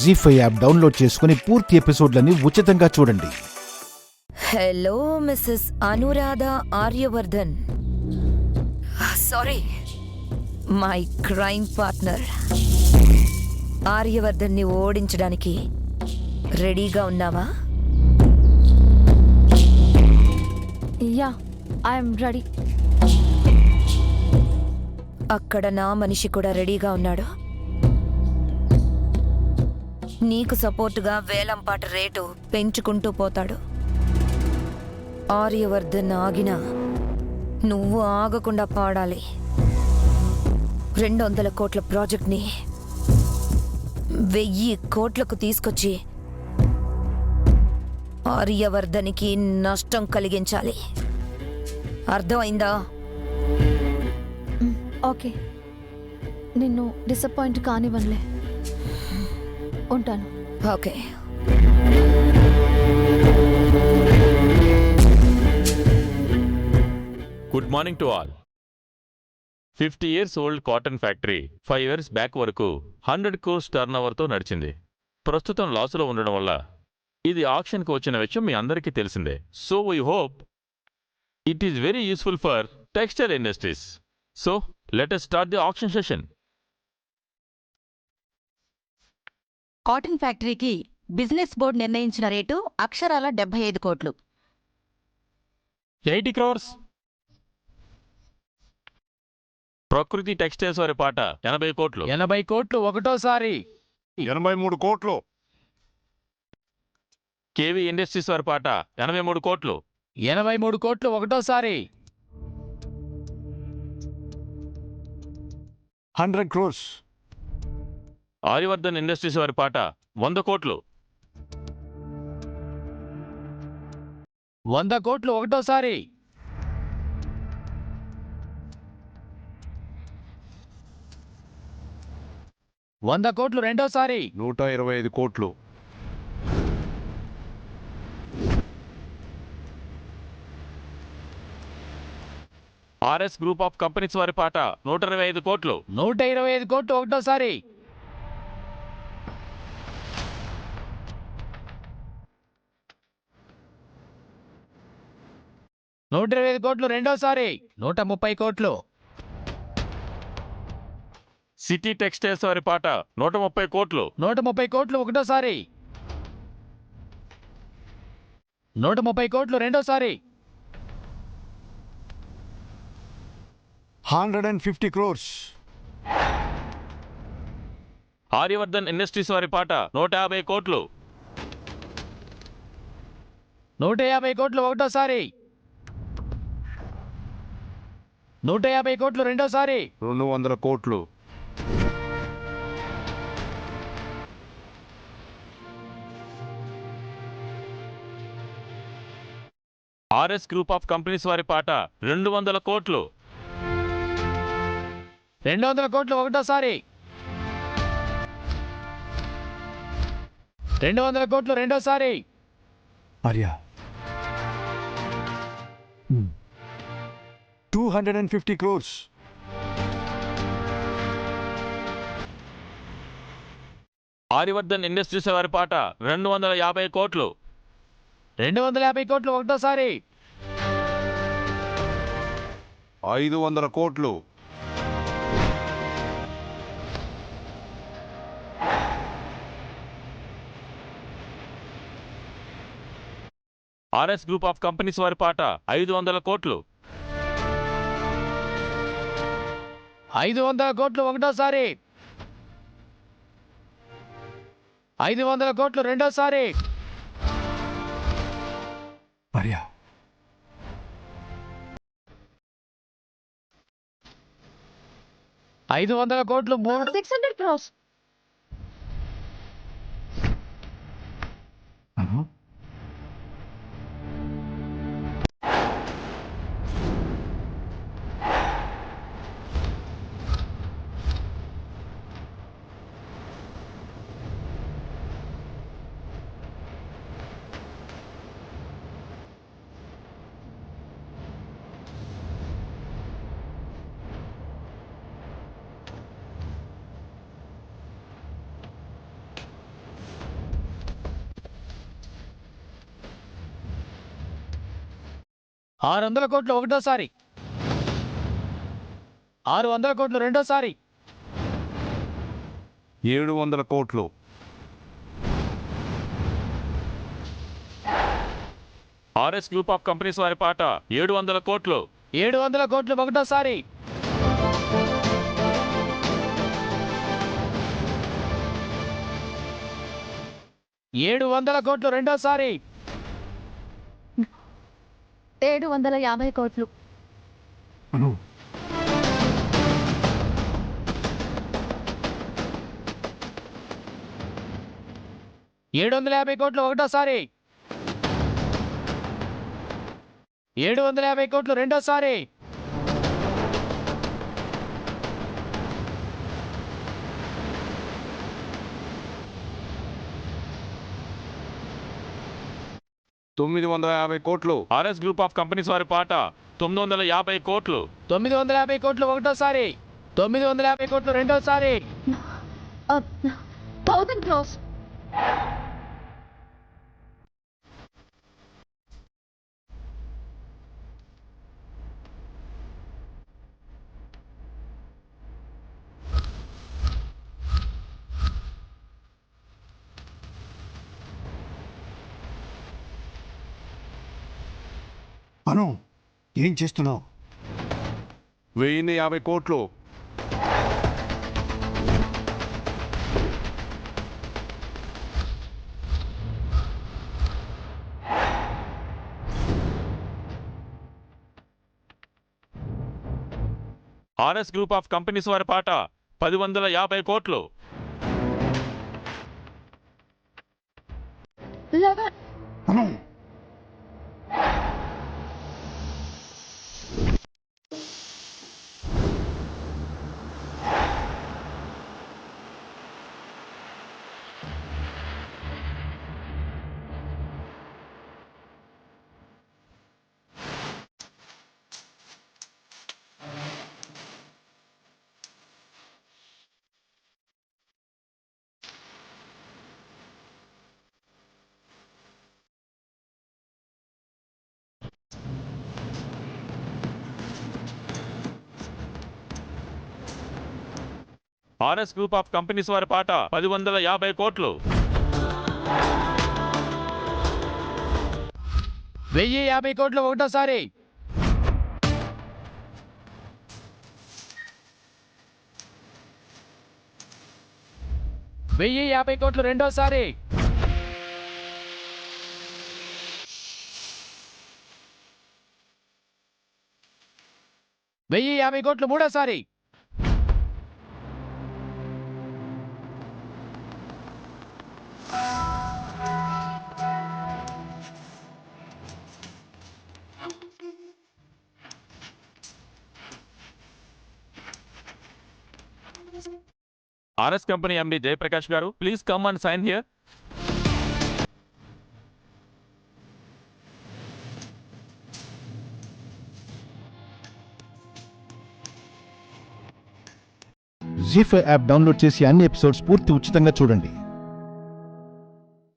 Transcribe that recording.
జీ5 app download చేసుకుని పూర్తి ఎపిసోడ్లని ఉచితంగా చూడండి. Hello missus Anuradha Aryavardhan. Sorry, my crime partner. ఆర్యవర్ధన్ని ఓడించడానికి రెడీగా ఉన్నావా? Yeah, I'm ready. అక్కడ నా మనిషి కూడా రెడీగా ఉన్నాడు. నీకు సపోర్టుగా వేలంపాట రేటు పెంచుకుంటూ పోతాడు. ఆర్యవర్ధన్ ఆగినా నువ్వు ఆగకుండా పాడాలి. 200 కోట్ల ప్రాజెక్ట్ని 1000 కోట్లకు తీసుకొచ్చి ఆర్యవర్ధన్కి నష్టం కలిగించాలి. అర్థమైందా? ఓకే, నిన్ను డిసప్పాయింట్ కానివ్వనులే. ఉంటాను. Okay. Good morning to all. 50 years old cotton factory 5 years back వరకు 100 crores టర్నోవర్తో నడిచింది. ప్రస్తుతం లాసులో ఉండడం వల్ల ఇది ఆక్షన్కి వచ్చిన విషయం మీ అందరికీ తెలిసిందే. So we hope it is very useful for textile industries. So let us start the auction session. Cotton ఫ్యాక్టరీకి బిజినెస్ బోర్డు నిర్ణయించిన రేటు అక్షరాల 75 కోట్లు. 80 crores. ప్రకృతి టెక్స్టైల్స్ వారి పాట 80 కోట్లు. 80 కోట్లు ఒకటోసారి. 83 కోట్లు. కేవీ ఇండస్ట్రీస్ వారి పాట 83 కోట్లు. 83 కోట్లు ఒకటోసారి. 100 crores. ఆర్యవర్ధన్ ఇండస్ట్రీస్ వారి పాట 100 కోట్లు. 100 కోట్లు ఒకటోసారి. 100 కోట్లు రెండోసారి. 125 కోట్లు. ఆర్ఎస్ గ్రూప్ ఆఫ్ కంపెనీస్ వారి పాట 125 కోట్లు. 125 కోట్లు ఒకటోసారి. 125 కోట్లు రెండోసారి. 130 కోట్లు. సిటీ టెక్స్టైల్స్ వారి పాట 130 కోట్లు. 130 కోట్లు ఒకటోసారి. 130 కోట్లు రెండోసారి. 150 crores. ఆర్యవర్ధన్ ఇండస్ట్రీస్ వారి పాట 150 కోట్లు. 150 కోట్లు ఒకటోసారి. 150 కోట్లు రెండోసారి. 200 కోట్లు. ఆర్ఎస్ గ్రూప్ ఆఫ్ కంపెనీస్ వారి పాట 200 కోట్లు. 200 కోట్లు ఒకటోసారి. 200 కోట్లు రెండోసారి. ఆర్య. 250 crores. ఆర్యవర్ధన్ ఇండస్ట్రీస్ వారి పాట 250 కోట్లు. 250 కోట్లు ఒకటోసారి. 500 కోట్లు. ఆర్ఎస్ గ్రూప్ ఆఫ్ కంపెనీస్ వారి పాట 500 కోట్లు. 500 కోట్లు ఒకటోసారి. 500 కోట్లు రెండోసారి. ఆర్య. 500 కోట్లు 600 crores. 600 కోట్లు ఒకటోసారి, 600 కోట్లు రెండోసారి, 700 కోట్లు. ఆర్ఎస్ గ్రూప్ ఆఫ్ కంపెనీస్ వారి పాట 700 కోట్లు. 700 కోట్లు ఒకటోసారి, 700 కోట్లు రెండోసారి, 750 కోట్లు. అను 750 కోట్లు ఒకటోసారి, 750 కోట్లు రెండోసారి, 950 కోట్లు. ఆర్ఎస్ గ్రూప్ ఆఫ్ కంపెనీస్ వారి పాట 950 కోట్లు. 950 కోట్లు ఒకటోసారి, 950 కోట్లు రెండోసారి, 1000 crores. అను ఏం చేస్తున్నావు? 1050 కోట్లు. ఆర్ఎస్ గ్రూప్ ఆఫ్ కంపెనీస్ వారి పాట 1050 కోట్లు. 11. అను ఆర్ఎస్ గ్రూప్ ఆఫ్ కంపెనీస్ వారి పాట 1050 కోట్లు. 1050 కోట్లు ఒకటోసారి, 1050 కోట్లు రెండోసారి, 1050 కోట్లు మూడోసారి, 'ఆర్ఎస్ కంపెనీ ఎండి జయప్రకాష్ గారు, please come and sign here. ZEE5 app download చేసి అన్ని ఎపిసోడ్స్ పూర్తి ఉచితంగా చూడండి.